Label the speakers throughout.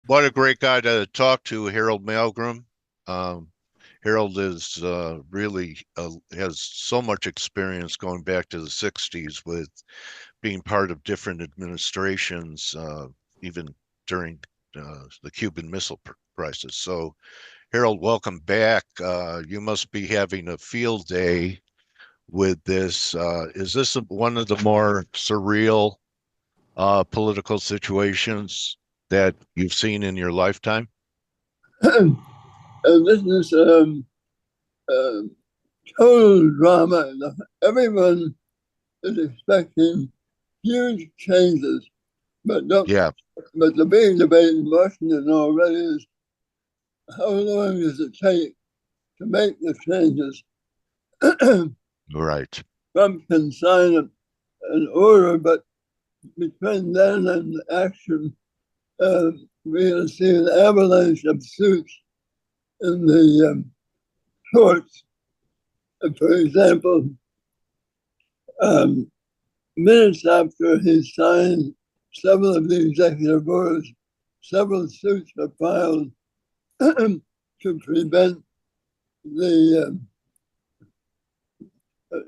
Speaker 1: What a great guy to talk to, Harald Malmgren. Um, Harold is really has so much experience going back to the 60s with being part of different administrations, even during the Cuban Missile Crisis. So, Harold, welcome back. You must be having a field day with this. Is this one of the more surreal political situations that you've seen in your lifetime?
Speaker 2: This is uh, total drama. Everyone is expecting huge changes, but don't.
Speaker 1: Yeah,
Speaker 2: But the big debate in Washington already is how long does it take to make the changes?
Speaker 1: right.
Speaker 2: Trump can sign an order, but between then and action, we're going to see an avalanche of suits in the courts. For example, um, minutes after he signed several of the executive orders, several suits were filed to prevent the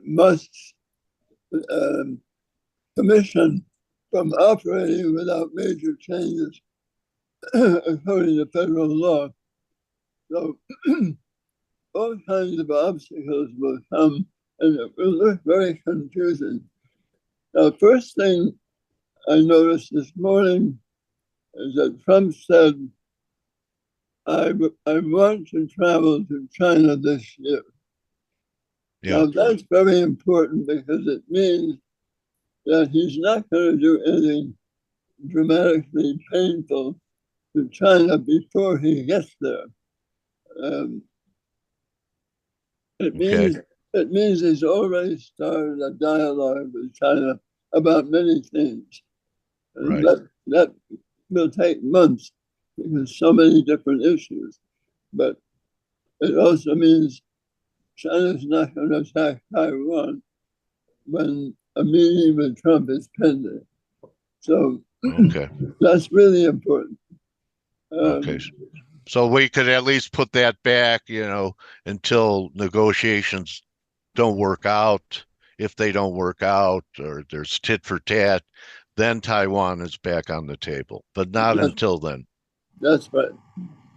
Speaker 2: Musk's um, commission from operating without major changes according to federal law. So all kinds of obstacles will come and it will look very confusing. Now, first thing I noticed this morning is that Trump said, I want to travel to China this year.
Speaker 1: Yeah.
Speaker 2: Now, that's very important because it means that he's not going to do anything dramatically painful to China before he gets there. Um, it
Speaker 1: Okay.
Speaker 2: means it means he's already started a dialogue with China about many things, and
Speaker 1: Right.
Speaker 2: that will take months because so many different issues. But it also means China's not going to attack Taiwan when a meeting with Trump is pending. So
Speaker 1: Okay.
Speaker 2: that's really important.
Speaker 1: Okay.
Speaker 2: Um,
Speaker 1: So we could at least put that back, until negotiations don't work out. If they don't work out or there's tit for tat, then Taiwan is back on the table, but not
Speaker 2: that's,
Speaker 1: until then.
Speaker 2: that's right.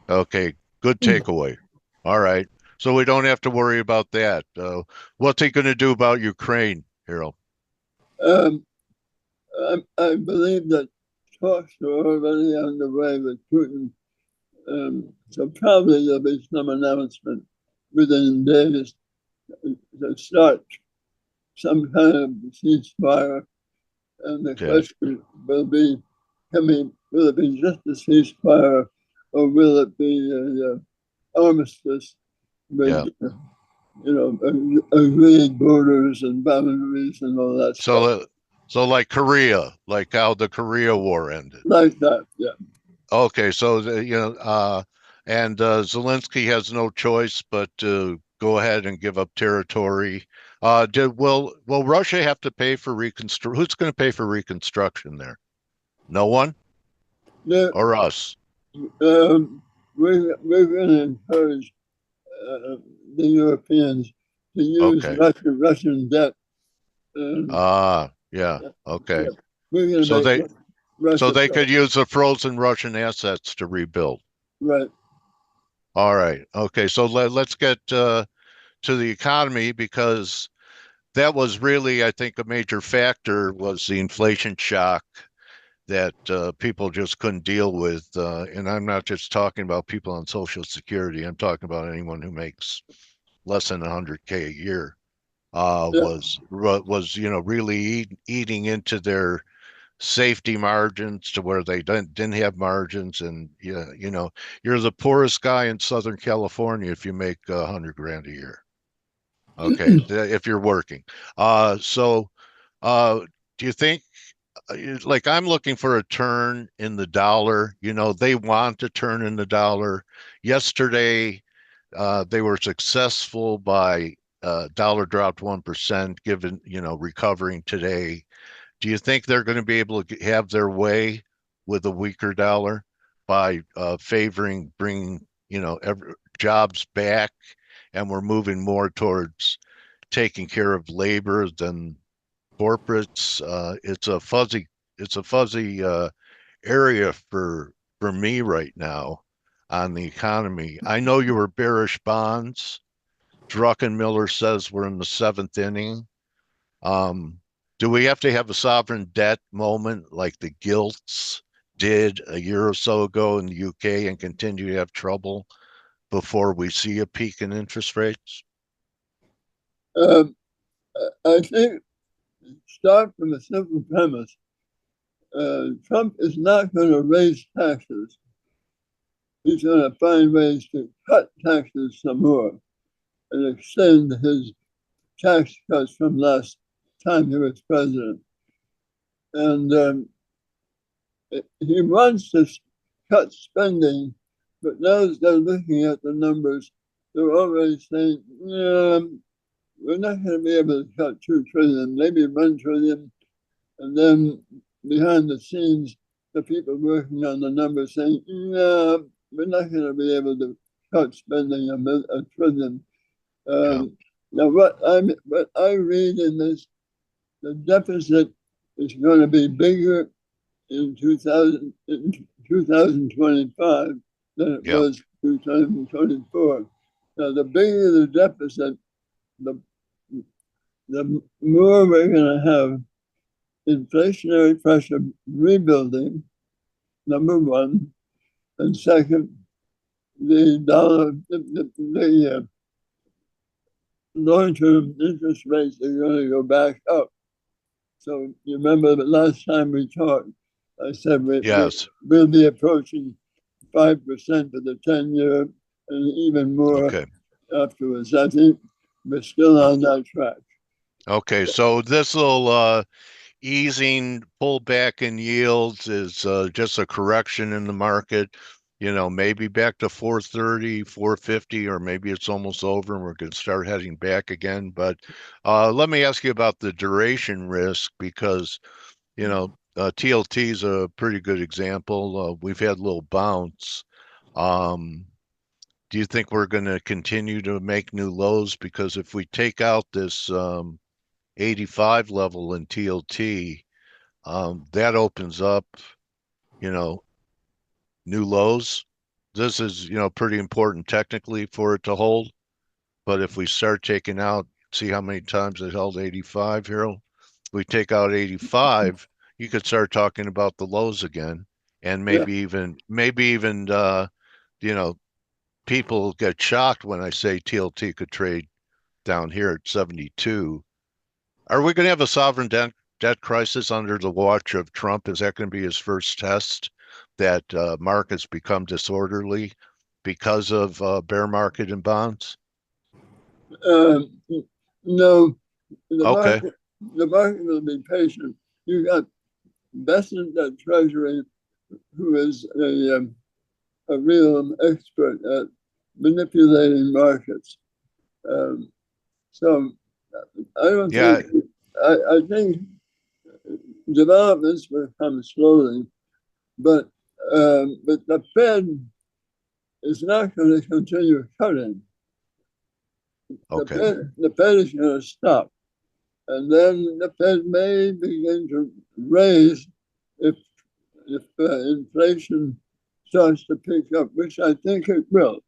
Speaker 1: Okay. Good takeaway. All right. So we don't have to worry about that. What's he going to do about Ukraine, Harold?
Speaker 2: Um, I believe that talks are already underway with Putin. So probably there'll be some announcement within days to start some kind of ceasefire. And the
Speaker 1: Okay.
Speaker 2: question will be, will it be just a ceasefire or will it be an armistice with,
Speaker 1: Yeah.
Speaker 2: agreed borders and boundaries and all that stuff?
Speaker 1: So, so like Korea, like how the Korea War ended.
Speaker 2: Like that, yeah.
Speaker 1: Okay, so and Zelensky has no choice but to go ahead and give up territory. Will Russia have to pay for reconstruct? Who's going to pay for reconstruction there? No one
Speaker 2: Yeah,
Speaker 1: or us?
Speaker 2: we're going to encourage the Europeans to use
Speaker 1: Okay.
Speaker 2: Russian debt. Um,
Speaker 1: Yeah. Okay.
Speaker 2: yeah, we're going to
Speaker 1: So
Speaker 2: make
Speaker 1: they so
Speaker 2: Russia
Speaker 1: they
Speaker 2: pay.
Speaker 1: could use the frozen Russian assets to rebuild.
Speaker 2: Right.
Speaker 1: All right. Okay. So let's get to the economy because that was really, I think, a major factor was the inflation shock that people just couldn't deal with. And I'm not just talking about people on Social Security. I'm talking about anyone who makes less than 100K a year.
Speaker 2: Yeah.
Speaker 1: Was really eating into their safety margins to where they didn't have margins, and yeah, you're the poorest guy in Southern California if you make 100 grand a year. Okay, if you're working. So uh, do you think, like, I'm looking for a turn in the dollar? They want a turn in the dollar. Yesterday, they were successful by dollar dropped 1%, given, recovering today. Do you think they're going to be able to have their way with a weaker dollar? by favoring bringing, jobs back, and we're moving more towards taking care of labor than corporates. It's a fuzzy area for me right now on the economy. I know you were bearish bonds. Druckenmiller says we're in the seventh inning. Um, do we have to have a sovereign debt moment like the gilts did a year or so ago in the UK and continue to have trouble before we see a peak in interest rates?
Speaker 2: Um, I think start from a simple premise. Trump is not going to raise taxes. He's going to find ways to cut taxes some more and extend his tax cuts from last time he was president. And he wants to cut spending, but now as they're looking at the numbers, they're already saying, yeah, we're not going to be able to cut 2 trillion, maybe 1 trillion. And then behind the scenes, the people working on the numbers saying, yeah, we're not going to be able to cut spending a trillion.
Speaker 1: Yeah.
Speaker 2: Now, what I read in this, the deficit is going to be bigger in 2025 than it
Speaker 1: Yeah.
Speaker 2: was 2024. Now, the bigger the deficit, the, the more we're going to have inflationary pressure rebuilding, number one. And second, the dollar, the long-term interest rates are going to go back up. So you remember the last time we talked, I said
Speaker 1: Yes.
Speaker 2: we'll be approaching 5% for the 10-year and even more
Speaker 1: Okay.
Speaker 2: afterwards. I think we're still on that track.
Speaker 1: Okay. So this will easing pullback in yields is just a correction in the market. Maybe back to 430, 450, or maybe it's almost over and we're going to start heading back again. But let me ask you about the duration risk because, TLT is a pretty good example. We've had a little bounce. Um, do you think we're going to continue to make new lows? Because if we take out this 85 level in TLT, that opens up, you know, new lows. This is, pretty important technically for it to hold. But if we start taking out, see how many times it held 85 here. If we take out 85, you could start talking about the lows again, and
Speaker 2: Yeah.
Speaker 1: maybe even you know, people get shocked when I say TLT could trade down here at 72. Are we going to have a sovereign debt crisis under the watch of Trump? Is that going to be his first test that markets become disorderly because of bear market and bonds?
Speaker 2: Um, no, the
Speaker 1: Okay.
Speaker 2: market, the market will be patient. You got Besant at Treasury, who is a real expert at manipulating markets. Um, so I don't think
Speaker 1: Yeah.
Speaker 2: I think developments will come slowly, but but the Fed is not going to continue cutting.
Speaker 1: Okay.
Speaker 2: The Fed is going to stop, and then the Fed may begin to raise if inflation starts to pick up, which I think it will.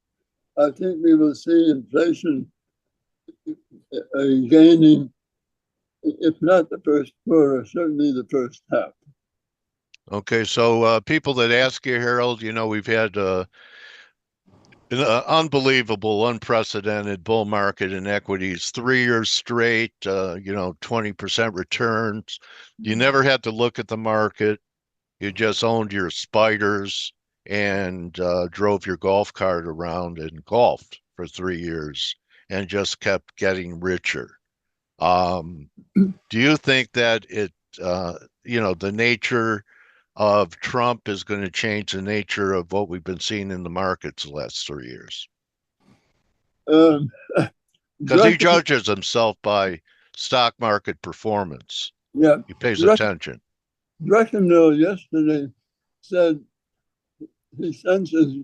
Speaker 2: I think we will see inflation gaining, if not the first quarter, certainly the first half.
Speaker 1: Okay. So people that ask you, Harold, we've had an unbelievable, unprecedented bull market in equities, 3 years straight, 20% returns. You never had to look at the market. You just owned your spiders and drove your golf cart around and golfed for 3 years and just kept getting richer. Um, do you think that the nature of Trump is going to change the nature of what we've been seeing in the markets the last 3 years?
Speaker 2: Um,
Speaker 1: Because he
Speaker 2: Drucken,
Speaker 1: judges himself by stock market performance.
Speaker 2: yeah,
Speaker 1: He pays
Speaker 2: Drucken,
Speaker 1: attention.
Speaker 2: Druckenmiller yesterday said he senses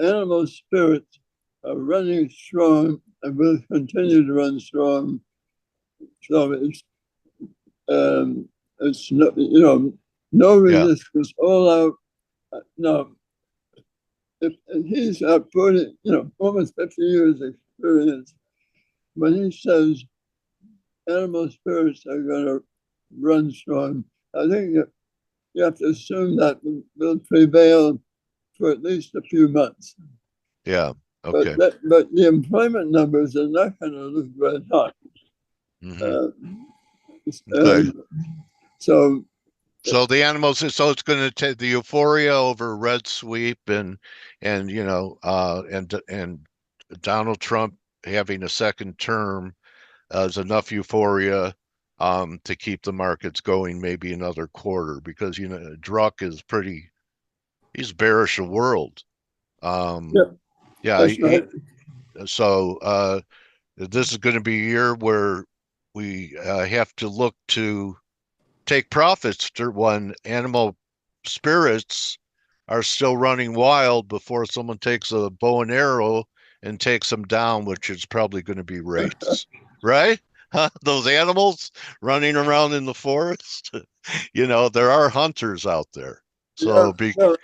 Speaker 2: animal spirits are running strong and will continue to run strong. So it's no, no
Speaker 1: Yeah.
Speaker 2: resistance, all out. Now, if he's got 40, almost 50 years experience, when he says animal spirits are going to run strong, I think you have to assume that will prevail for at least a few months.
Speaker 1: Yeah.
Speaker 2: But
Speaker 1: Okay.
Speaker 2: but the employment numbers are not going to look very hot.
Speaker 1: Hmm.
Speaker 2: Uh,
Speaker 1: Okay.
Speaker 2: and so,
Speaker 1: So the animals, so it's going to take the euphoria over red sweep and and Donald Trump having a second term is enough euphoria to keep the markets going maybe another quarter because Druck is pretty he's bearish the world.
Speaker 2: yeah,
Speaker 1: Yeah,
Speaker 2: that's right.
Speaker 1: so this is going to be a year where we have to look to take profits when animal spirits are still running wild before someone takes a bow and arrow and takes them down, which is probably going to be rates, right? Huh? Those animals running around in the forest, there are hunters out there.
Speaker 2: Yeah,
Speaker 1: So be,
Speaker 2: no,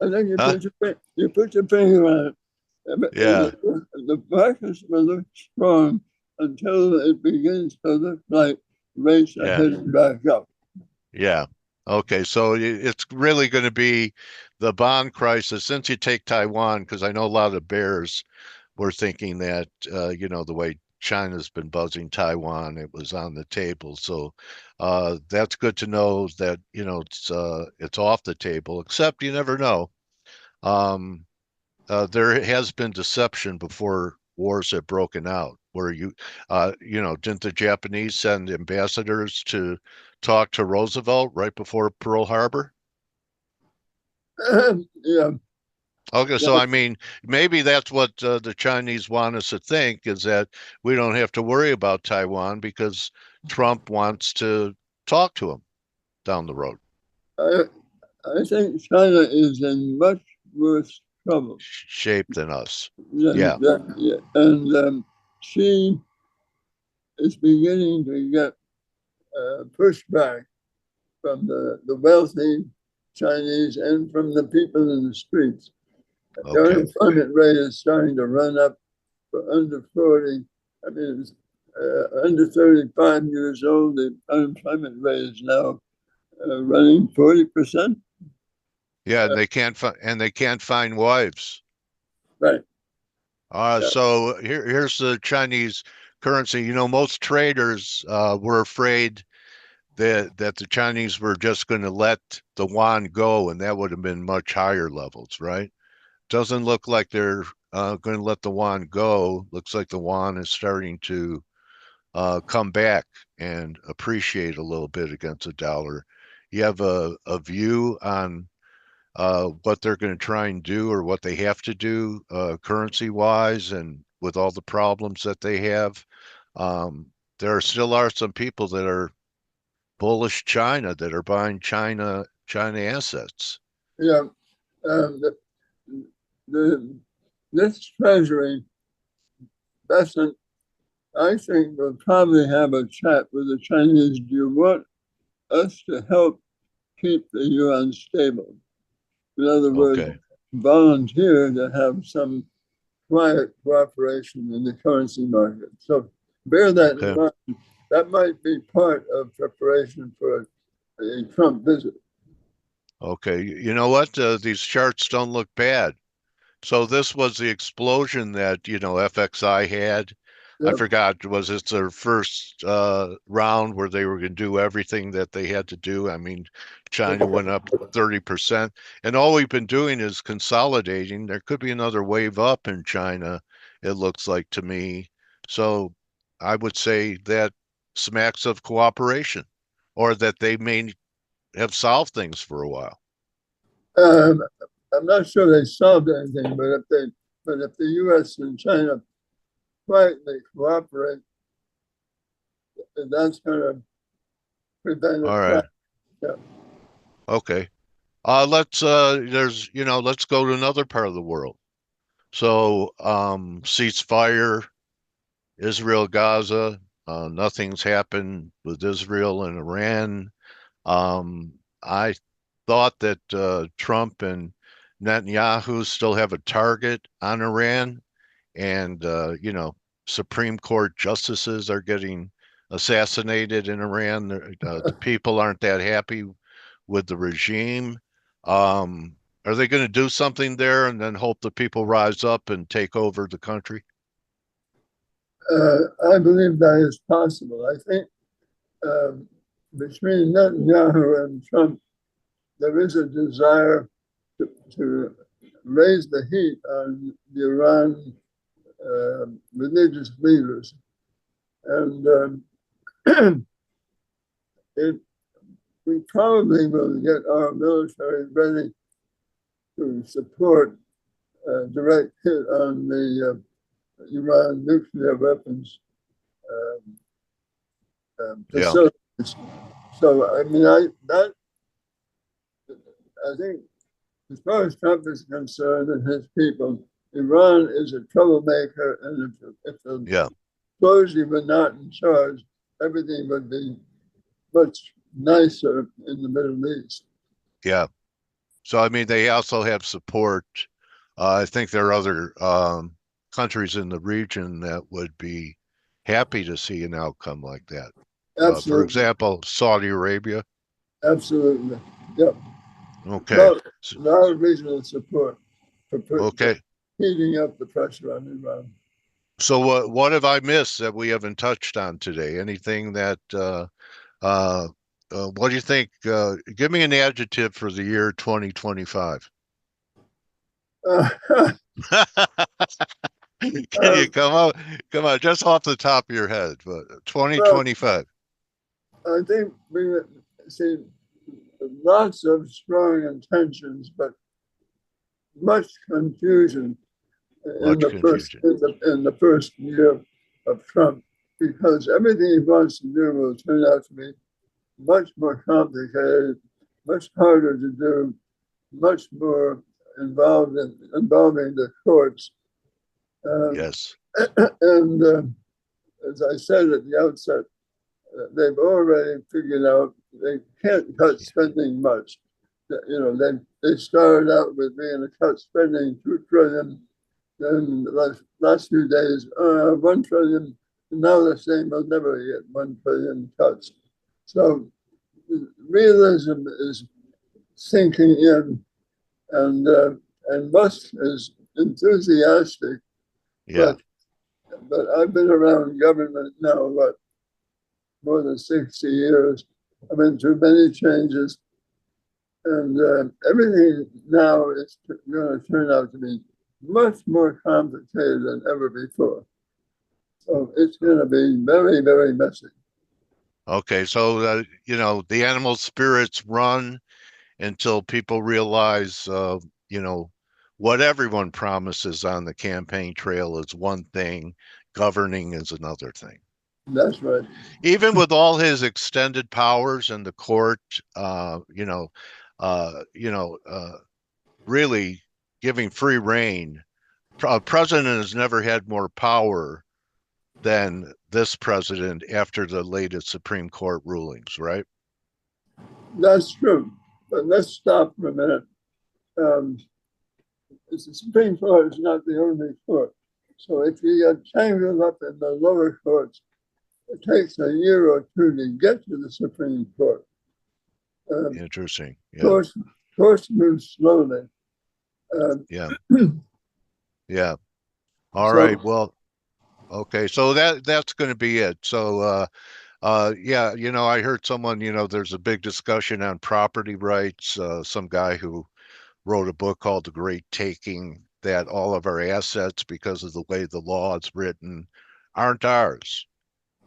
Speaker 2: I think
Speaker 1: huh?
Speaker 2: you put your finger on it.
Speaker 1: Yeah,
Speaker 2: The markets will look strong until it begins to look like rates are
Speaker 1: yeah.
Speaker 2: heading back up.
Speaker 1: Yeah. Okay. So it's really going to be the bond crisis since you take Taiwan, because I know a lot of bears were thinking that, the way China's been buzzing Taiwan, it was on the table. So that's good to know that, it's off the table, except you never know. Um, there has been deception before wars have broken out, where didn't the Japanese send ambassadors to talk to Roosevelt right before Pearl Harbor?
Speaker 2: Yeah,
Speaker 1: Okay, so
Speaker 2: yeah,
Speaker 1: I mean, maybe that's what the Chinese want us to think is that we don't have to worry about Taiwan because Trump wants to talk to him down the road.
Speaker 2: I, I think China is in much worse trouble
Speaker 1: Shape than us.
Speaker 2: than
Speaker 1: Yeah.
Speaker 2: that. Yeah. And she is beginning to get pushback from the wealthy Chinese and from the people in the streets. The
Speaker 1: Okay.
Speaker 2: unemployment rate is starting to run up for under 40. I mean, it's, under 35 years old, the unemployment rate is now running 40%.
Speaker 1: Yeah, and
Speaker 2: Uh,
Speaker 1: they can't find wives.
Speaker 2: right. Yeah.
Speaker 1: So here's the Chinese currency. Most traders were afraid that the Chinese were just going to let the yuan go, and that would have been much higher levels, right? Doesn't look like they're going to let the yuan go. Looks like the yuan is starting to come back and appreciate a little bit against the dollar. You have a view on what they're going to try and do or what they have to do currency wise and with all the problems that they have. There still are some people that are bullish China that are buying China assets.
Speaker 2: Yeah. Um, the, the, this treasury doesn't, I think, will probably have a chat with the Chinese. Do you want us to help keep the yuan stable? In other words,
Speaker 1: Okay.
Speaker 2: volunteer to have some quiet cooperation in the currency market. So bear that in
Speaker 1: Okay.
Speaker 2: mind. That might be part of preparation for a Trump visit.
Speaker 1: Okay. You know what? These charts don't look bad. So this was the explosion that, FXI had. I
Speaker 2: Yep.
Speaker 1: forgot, was it their first round where they were going to do everything that they had to do? I mean, China went up 30%. And all we've been doing is consolidating. There could be another wave up in China, it looks like to me. So I would say that smacks of cooperation or that they may have solved things for a while.
Speaker 2: Um, I'm not sure they solved anything, but if the U.S. and China quietly cooperate, that's going to prevent a
Speaker 1: All right.
Speaker 2: crash. Yeah.
Speaker 1: Okay. let's go to another part of the world. So, ceasefire, Israel, Gaza, nothing's happened with Israel and Iran. I thought that Trump and Netanyahu still have a target on Iran, and Supreme Court justices are getting assassinated in Iran. The people aren't that happy with the regime. Are they going to do something there and then hope the people rise up and take over the country?
Speaker 2: I believe that is possible. I think um, between Netanyahu and Trump, there is a desire to raise the heat on the Iran religious leaders. And it, we probably will get our military ready to support a direct hit on the Iran nuclear weapons
Speaker 1: Yeah,
Speaker 2: facilities. So, I mean, I think as far as Trump is concerned and his people, Iran is a troublemaker, and if the
Speaker 1: yeah,
Speaker 2: clergy were not in charge, everything would be much nicer in the Middle East.
Speaker 1: yeah. So I mean, they also have support. I think there are other countries in the region that would be happy to see an outcome like that. For
Speaker 2: Absolutely,
Speaker 1: example, Saudi Arabia.
Speaker 2: absolutely. Yep.
Speaker 1: Okay.
Speaker 2: No,
Speaker 1: So,
Speaker 2: no regional support for
Speaker 1: okay.
Speaker 2: heating up the pressure on Iran.
Speaker 1: So what have I missed that we haven't touched on today? Anything that uh, what do you think? Give me an adjective for the year 2025.
Speaker 2: Uh,
Speaker 1: Can you come on, just off the top of your head, but
Speaker 2: well,
Speaker 1: 2025.
Speaker 2: I think we see lots of strong intentions, but much confusion in
Speaker 1: Much
Speaker 2: the first
Speaker 1: confusion.
Speaker 2: in the first year of Trump, because everything he wants to do will turn out to be much more complicated, much harder to do, much more involving the courts. Um,
Speaker 1: Yes.
Speaker 2: and as I said at the outset, they've already figured out they can't cut spending much. You know, they started out with being to cut spending 2 trillion. Then the last few days, 1 trillion. And now they're saying they'll never get 1 trillion cuts. So realism is sinking in, and Musk is enthusiastic,
Speaker 1: Yeah.
Speaker 2: but I've been around government now, what, more than 60 years. I've been through many changes, and everything now is going to turn out to be much more complicated than ever before. So it's going to be very, very messy.
Speaker 1: Okay. So the animal spirits run until people realize you know, what everyone promises on the campaign trail is one thing, governing is another thing.
Speaker 2: That's right.
Speaker 1: Even with all his extended powers in the court, really giving free reign. A president has never had more power than this president after the latest Supreme Court rulings, right?
Speaker 2: That's true. But let's stop for a minute. Um, the Supreme Court is not the only court. So if you get tangled up in the lower courts, it takes a year or two to get to the Supreme Court. Um,
Speaker 1: Interesting. Yeah.
Speaker 2: courts, courts move slowly. Um,
Speaker 1: Yeah. Yeah. All right.
Speaker 2: so
Speaker 1: Well, okay. So that's going to be it. So yeah, I heard someone, there's a big discussion on property rights. Some guy who wrote a book called The Great Taking, that all of our assets, because of the way the law is written, aren't ours.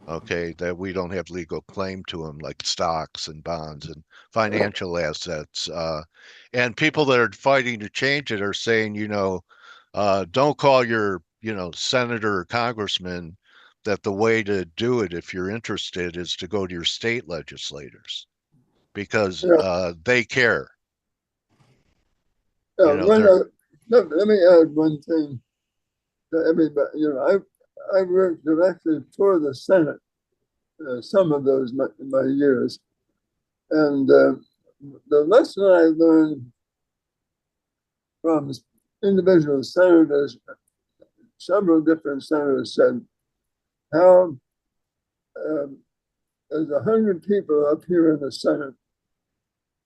Speaker 1: Okay, that we don't have legal claim to them, like stocks and bonds and financial assets. And people that are fighting to change it are saying, don't call your, senator or congressman, that the way to do it, if you're interested, is to go to your state legislators because
Speaker 2: yeah,
Speaker 1: they care. You
Speaker 2: Now,
Speaker 1: know, they're
Speaker 2: let me add one thing to everybody. I worked directly for the Senate some of those my years, and the lesson I learned from individual senators, several different senators said how there's 100 people up here in the Senate.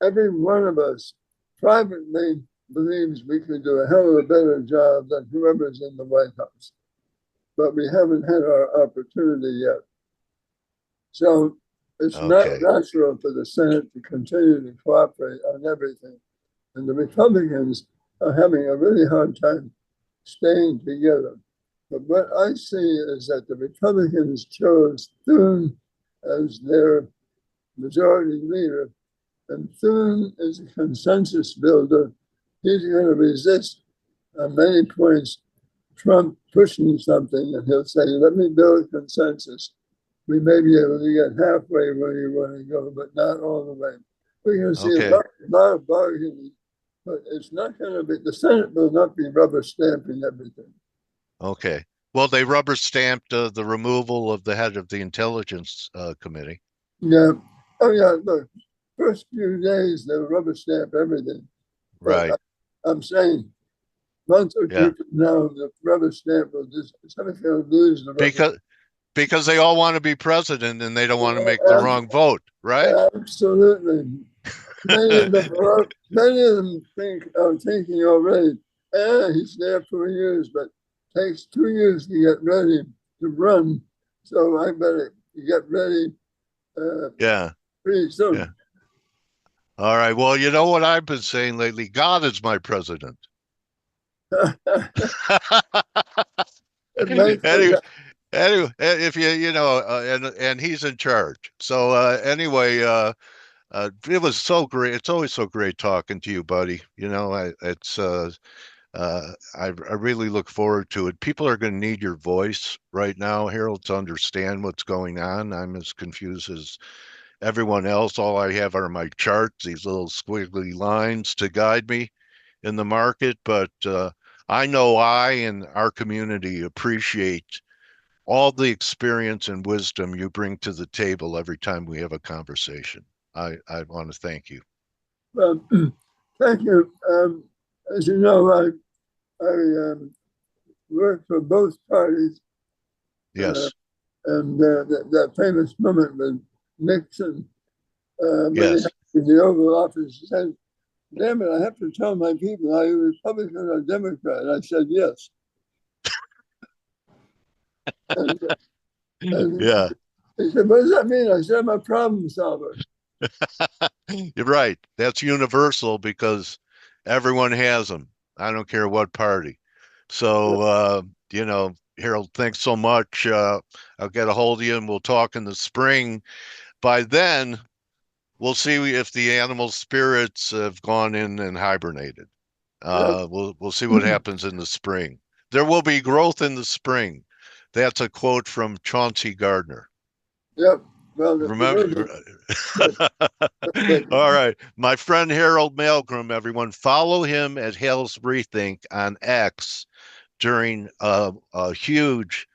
Speaker 2: Every one of us privately believes we could do a hell of a better job than whoever's in the White House, but we haven't had our opportunity yet. So it's not
Speaker 1: okay.
Speaker 2: natural for the Senate to continue to cooperate on everything. And the Republicans are having a really hard time staying together. But what I see is that the Republicans chose Thune as their majority leader, and Thune is a consensus builder. He's going to resist on many points Trump pushing something, and he'll say, let me build a consensus. We may be able to get halfway where you want to go, but not all the way. We're going to see
Speaker 1: Okay.
Speaker 2: a lot of bargaining, but it's not going to be, the Senate will not be rubber stamping everything.
Speaker 1: Okay. Well, they rubber stamped the removal of the head of the Intelligence Committee.
Speaker 2: Yeah. Oh, yeah. Look, first few days, they'll rubber stamp everything. But
Speaker 1: Right.
Speaker 2: I'm saying, month or
Speaker 1: Yeah.
Speaker 2: two from now, the rubber stamp will just, somebody's going to lose the rubber.
Speaker 1: Because they all want to be president and they don't want to make the wrong vote, right?
Speaker 2: Absolutely. Many of them are thinking already, he's there for years, but takes 2 years to get ready to run. So I better get ready
Speaker 1: Yeah.
Speaker 2: pretty soon.
Speaker 1: Yeah. All right. Well, you know what I've been saying lately? God is my president.
Speaker 2: It makes
Speaker 1: anyway, anyway, if and he's in charge. So it was so great. It's always so great talking to you, buddy. I really look forward to it. People are going to need your voice right now, Harold, to understand what's going on. I'm as confused as everyone else. All I have are my charts, these little squiggly lines to guide me in the market. But I know I and our community appreciate all the experience and wisdom you bring to the table every time we have a conversation. I want to thank you.
Speaker 2: well, thank you. As you know, I worked for both parties, uh,
Speaker 1: Yes.
Speaker 2: and that famous moment with Nixon when he
Speaker 1: Yes.
Speaker 2: had in the Oval Office, he said, damn it, I have to tell my people, are you Republican or Democrat? I said, yes. And, and
Speaker 1: Yeah.
Speaker 2: he said, what does that mean? I said, I'm a problem solver.
Speaker 1: You're right. That's universal because everyone has them. I don't care what party. So, Harold, thanks so much. I'll get a hold of you and we'll talk in the spring. By then, we'll see if the animal spirits have gone in and hibernated.
Speaker 2: Yep.
Speaker 1: We'll see what happens in the spring. There will be growth in the spring. That's a quote from Chauncey Gardner.
Speaker 2: Yep. Well,
Speaker 1: Remember? All right. My friend Harald Malmgren, everyone, follow him at Hale's Rethink on X during a huge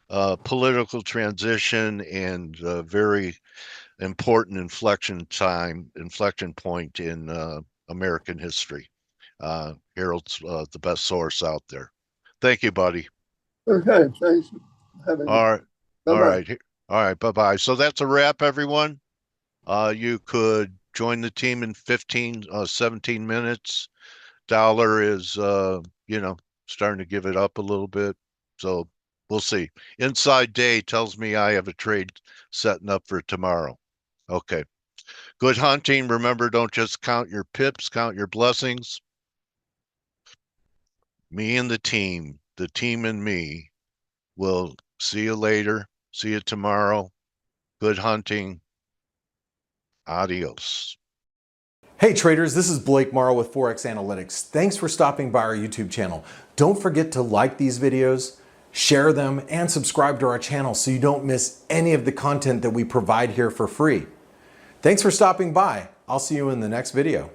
Speaker 1: political transition and very important inflection point in American history. Harold's the best source out there. Thank you, buddy.
Speaker 2: okay, thanks for having me.
Speaker 1: All right. All
Speaker 2: Bye-bye.
Speaker 1: right. All right. Bye-bye. So that's a wrap, everyone. You could join the team in 17 minutes. Dollar is, starting to give it up a little bit. So we'll see. Inside Day tells me I have a trade setting up for tomorrow. Okay. Good hunting. Remember, don't just count your pips, count your blessings. Me and the team and me will see you later. See you tomorrow. Good hunting. Adios.
Speaker 3: Hey traders, this is Blake Morrow with Forex Analytics. Thanks for stopping by our YouTube channel. Don't forget to like these videos, share them, and subscribe to our channel so you don't miss any of the content that we provide here for free. Thanks for stopping by. I'll see you in the next video.